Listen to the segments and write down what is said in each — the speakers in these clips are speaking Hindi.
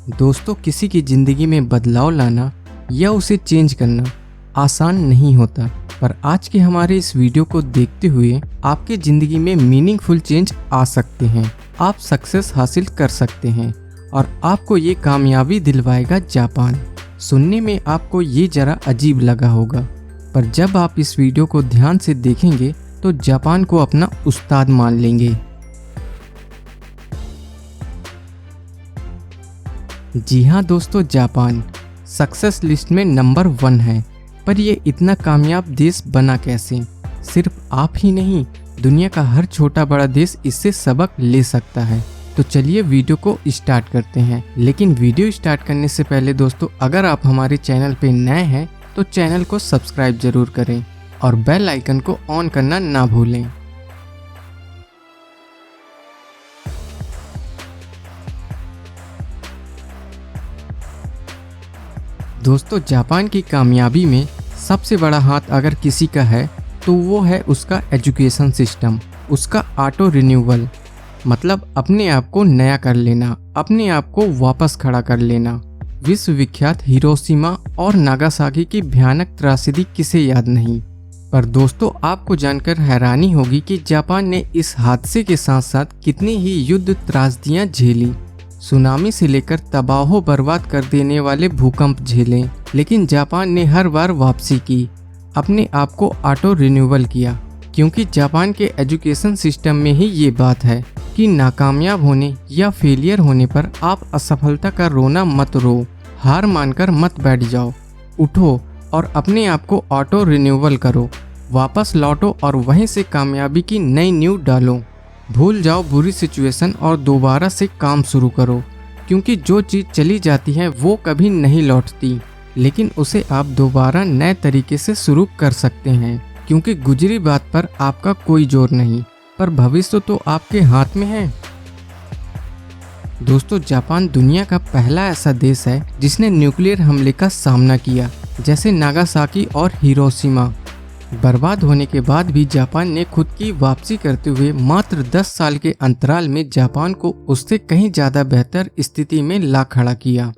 दोस्तों, किसी की ज़िंदगी में बदलाव लाना या उसे चेंज करना आसान नहीं होता, पर आज के हमारे इस वीडियो को देखते हुए आपके ज़िंदगी में मीनिंगफुल चेंज आ सकते हैं। आप सक्सेस हासिल कर सकते हैं और आपको ये कामयाबी दिलवाएगा जापान। सुनने में आपको ये ज़रा अजीब लगा होगा, पर जब आप इस वीडियो को ध्यान से देखेंगे तो जापान को अपना उस्ताद मान लेंगे। जी हाँ दोस्तों, जापान सक्सेस लिस्ट में नंबर 1 है, पर ये इतना कामयाब देश बना कैसे? सिर्फ आप ही नहीं, दुनिया का हर छोटा बड़ा देश इससे सबक ले सकता है। तो चलिए वीडियो को स्टार्ट करते हैं। लेकिन वीडियो स्टार्ट करने से पहले दोस्तों, अगर आप हमारे चैनल पे नए हैं तो चैनल को सब्सक्राइब जरूर करें और बेल आइकन को ऑन करना ना भूलें। दोस्तों, जापान की कामयाबी में सबसे बड़ा हाथ अगर किसी का है तो वो है उसका एजुकेशन सिस्टम, उसका ऑटो रिन्यूअल, मतलब अपने आप को नया कर लेना, अपने आप को वापस खड़ा कर लेना। विश्वविख्यात हिरोशिमा और नागासाकी की भयानक त्रासदी किसे याद नहीं। पर दोस्तों, आपको जानकर हैरानी होगी कि जापान ने इस हादसे के साथ साथ कितनी ही युद्ध त्रासदियां झेली। सुनामी से लेकर तबाह बर्बाद कर देने वाले भूकंप झेले, लेकिन जापान ने हर बार वापसी की, अपने आप को ऑटो रिन्यूअल किया। क्योंकि जापान के एजुकेशन सिस्टम में ही ये बात है कि नाकामयाब होने या फेलियर होने पर आप असफलता का रोना मत रो, हार मानकर मत बैठ जाओ, उठो और अपने आप को ऑटो रिन्यूअल करो, वापस लौटो और वहीं से कामयाबी की नई नींव डालो। भूल जाओ बुरी सिचुएशन और दोबारा से काम शुरू करो, क्योंकि जो चीज़ चली जाती है वो कभी नहीं लौटती, लेकिन उसे आप दोबारा नए तरीके से शुरू कर सकते हैं। क्योंकि गुजरी बात पर आपका कोई जोर नहीं, पर भविष्य तो आपके हाथ में है। दोस्तों, जापान दुनिया का पहला ऐसा देश है जिसने न्यूक्लियर हमले का सामना किया, जैसे नागासाकी और हिरोशिमा। बर्बाद होने के बाद भी जापान ने खुद की वापसी करते हुए मात्र 10 साल के अंतराल में जापान को उससे कहीं ज्यादा बेहतर स्थिति में ला खड़ा किया।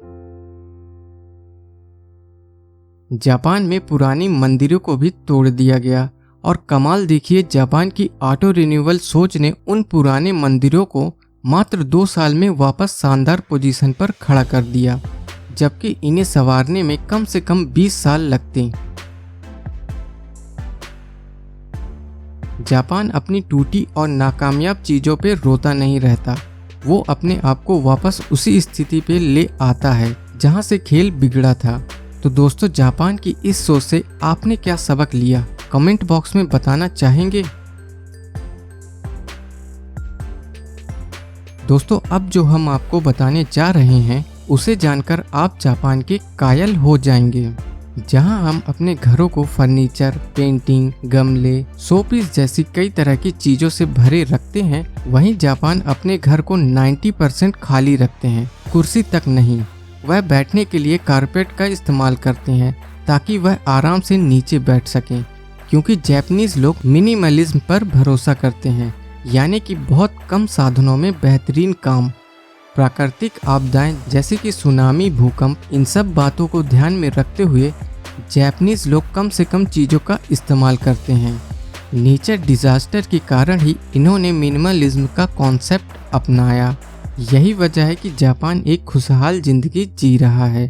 जापान में पुरानी मंदिरों को भी तोड़ दिया गया और कमाल देखिए, जापान की ऑटो रिन्यूअल सोच ने उन पुराने मंदिरों को मात्र 2 साल में वापस शानदार पोजीशन पर खड़ा कर दिया, जबकि इन्हें संवारने में कम से कम 20 साल लगते। जापान अपनी टूटी और नाकामयाब चीज़ों पे रोता नहीं रहता, वो अपने आप को वापस उसी स्थिति पे ले आता है जहां से खेल बिगड़ा था। तो दोस्तों, जापान की इस सोच से आपने क्या सबक लिया, कमेंट बॉक्स में बताना चाहेंगे? दोस्तों, अब जो हम आपको बताने जा रहे हैं उसे जानकर आप जापान के कायल हो जाएंगे। जहां हम अपने घरों को फर्नीचर, पेंटिंग, गमले, शोपीस जैसी कई तरह की चीजों से भरे रखते हैं, वहीं जापान अपने घर को 90% खाली रखते हैं। कुर्सी तक नहीं, वह बैठने के लिए कारपेट का इस्तेमाल करते हैं ताकि वह आराम से नीचे बैठ सकें। क्योंकि जापानीज लोग मिनिमलिज्म पर भरोसा करते हैं, यानी कि बहुत कम साधनों में बेहतरीन काम। प्राकृतिक आपदाएं जैसे कि सुनामी, भूकंप, इन सब बातों को ध्यान में रखते हुए जापानीज लोग कम से कम चीज़ों का इस्तेमाल करते हैं। नेचर डिजास्टर के कारण ही इन्होंने मिनिमलिज्म का कॉन्सेप्ट अपनाया। यही वजह है कि जापान एक खुशहाल जिंदगी जी रहा है।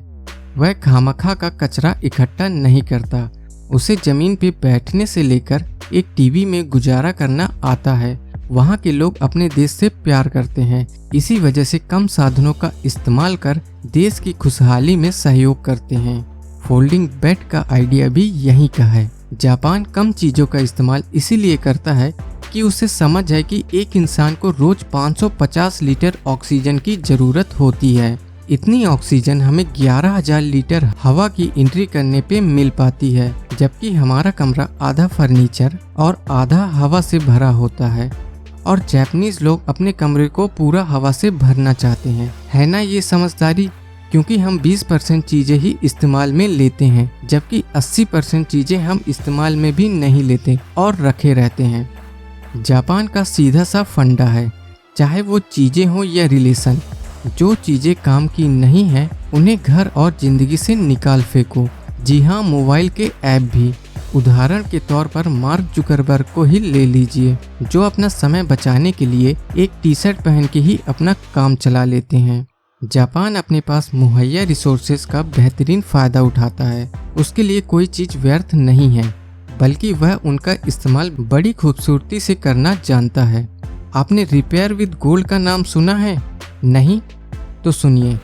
वह खामखा का कचरा इकट्ठा नहीं करता, उसे जमीन पे बैठने से लेकर एक टीवी में गुजारा करना आता है। वहाँ के लोग अपने देश से प्यार करते हैं, इसी वजह से कम साधनों का इस्तेमाल कर देश की खुशहाली में सहयोग करते हैं। फोल्डिंग बेड का आइडिया भी यहीं का है। जापान कम चीज़ों का इस्तेमाल इसीलिए करता है कि उसे समझ है कि एक इंसान को रोज 550 लीटर ऑक्सीजन की ज़रूरत होती है। इतनी ऑक्सीजन हमें 11,000 लीटर हवा की एंट्री करने पे मिल पाती है, जबकि हमारा कमरा आधा फर्नीचर और आधा हवा से भरा होता है। और जापानीज लोग अपने कमरे को पूरा हवा से भरना चाहते हैं, है ना ये समझदारी? क्योंकि हम 20% चीज़ें ही इस्तेमाल में लेते हैं, जबकि 80% चीज़ें हम इस्तेमाल में भी नहीं लेते और रखे रहते हैं। जापान का सीधा सा फंडा है, चाहे वो चीज़ें हो या रिलेशन, जो चीजें काम की नहीं है उन्हें घर और जिंदगी से निकाल फेंको। जी हाँ, मोबाइल के ऐप भी। उदाहरण के तौर पर मार्क जुकरबर्ग को ही ले लीजिए, जो अपना समय बचाने के लिए एक टी शर्ट पहन के ही अपना काम चला लेते हैं। जापान अपने पास मुहैया रिसोर्सेज का बेहतरीन फायदा उठाता है। उसके लिए कोई चीज व्यर्थ नहीं है, बल्कि वह उनका इस्तेमाल बड़ी खूबसूरती से करना जानता है। आपने रिपेयर विद गोल्ड का नाम सुना है? नहीं? तो सुनिए,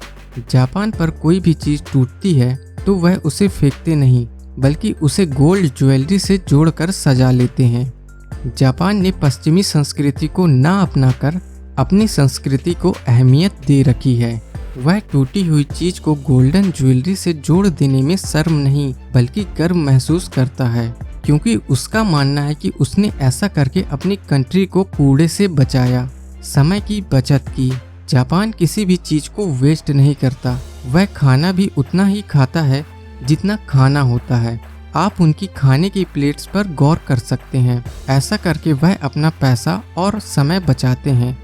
जापान पर कोई भी चीज टूटती है तो वह उसे फेंकते नहीं, बल्कि उसे गोल्ड ज्वेलरी से जोड़कर सजा लेते हैं। जापान ने पश्चिमी संस्कृति को ना अपनाकर अपनी संस्कृति को अहमियत दे रखी है। वह टूटी हुई चीज को गोल्डन ज्वेलरी से जोड़ देने में शर्म नहीं बल्कि गर्व महसूस करता है, क्योंकि उसका मानना है कि उसने ऐसा करके अपनी कंट्री को कूड़े से बचाया, समय की बचत की। जापान किसी भी चीज को वेस्ट नहीं करता। वह खाना भी उतना ही खाता है जितना खाना होता है। आप उनकी खाने की प्लेट्स पर गौर कर सकते हैं। ऐसा करके वह अपना पैसा और समय बचाते हैं।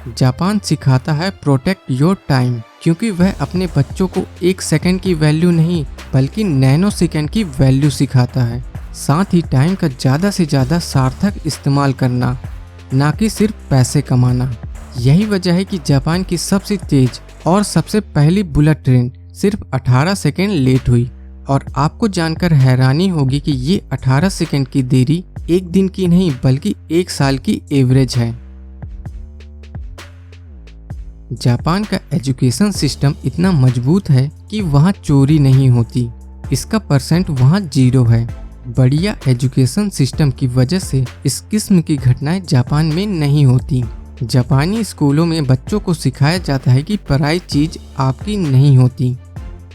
जापान सिखाता है प्रोटेक्ट योर टाइम, क्योंकि वह अपने बच्चों को 1 सेकंड की वैल्यू नहीं बल्कि नैनो सेकंड की वैल्यू सिखाता है। साथ ही टाइम का ज़्यादा से ज़्यादा सार्थक इस्तेमाल करना, ना कि सिर्फ पैसे कमाना। यही वजह है कि जापान की सबसे तेज और सबसे पहली बुलेट ट्रेन सिर्फ 18 सेकंड लेट हुई। और आपको जानकर हैरानी होगी कि ये 18 सेकंड की देरी एक दिन की नहीं बल्कि 1 साल की एवरेज है। जापान का एजुकेशन सिस्टम इतना मजबूत है कि वहाँ चोरी नहीं होती। इसका परसेंट वहाँ 0 है। बढ़िया एजुकेशन सिस्टम की वजह से इस किस्म की घटनाएं जापान में नहीं होती। जापानी स्कूलों में बच्चों को सिखाया जाता है कि पराई चीज आपकी नहीं होती।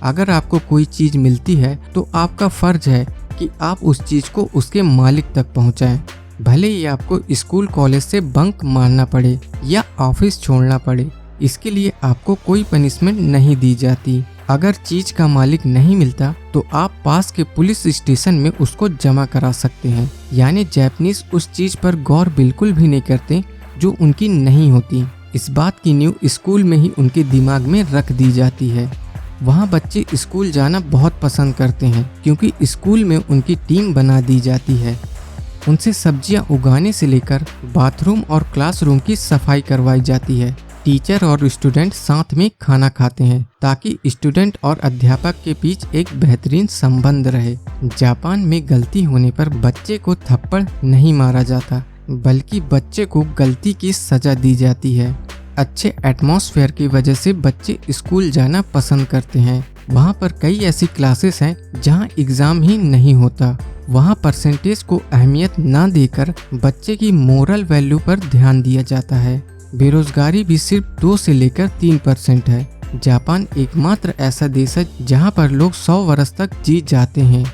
अगर आपको कोई चीज मिलती है तो आपका फर्ज है कि आप उस चीज को उसके मालिक तक पहुंचाएं, भले ही आपको स्कूल कॉलेज से बंक मारना पड़े या ऑफिस छोड़ना पड़े। इसके लिए आपको कोई पनिशमेंट नहीं दी जाती। अगर चीज का मालिक नहीं मिलता तो आप पास के पुलिस स्टेशन में उसको जमा करा सकते हैं। यानी जापानीज उस चीज पर गौर बिल्कुल भी नहीं करते जो उनकी नहीं होती। इस बात की नींव स्कूल में ही उनके दिमाग में रख दी जाती है। वहाँ बच्चे स्कूल जाना बहुत पसंद करते हैं, क्योंकि स्कूल में उनकी टीम बना दी जाती है। उनसे सब्जियां उगाने से लेकर बाथरूम और क्लासरूम की सफाई करवाई जाती है। टीचर और स्टूडेंट साथ में खाना खाते हैं ताकि स्टूडेंट और अध्यापक के बीच एक बेहतरीन संबंध रहे। जापान में गलती होने पर बच्चे को थप्पड़ नहीं मारा जाता, बल्कि बच्चे को गलती की सजा दी जाती है। अच्छे एटमॉस्फेयर की वजह से बच्चे स्कूल जाना पसंद करते हैं। वहाँ पर कई ऐसी क्लासेस हैं जहाँ एग्जाम ही नहीं होता। वहाँ परसेंटेज को अहमियत ना देकर बच्चे की मोरल वैल्यू पर ध्यान दिया जाता है। बेरोजगारी भी सिर्फ 2 से लेकर 3% है। जापान एकमात्र ऐसा देश है जहाँ पर लोग 100 वर्ष तक जी जाते हैं।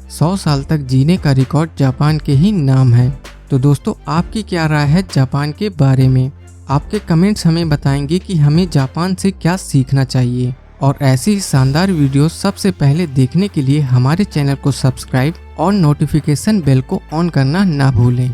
100 साल तक जीने का रिकॉर्ड जापान के ही नाम है। तो दोस्तों, आपकी क्या राय है जापान के बारे में? आपके कमेंट्स हमें बताएंगे कि हमें जापान से क्या सीखना चाहिए। और ऐसी ही शानदार वीडियो सबसे पहले देखने के लिए हमारे चैनल को सब्सक्राइब और नोटिफिकेशन बेल को ऑन करना ना भूलें।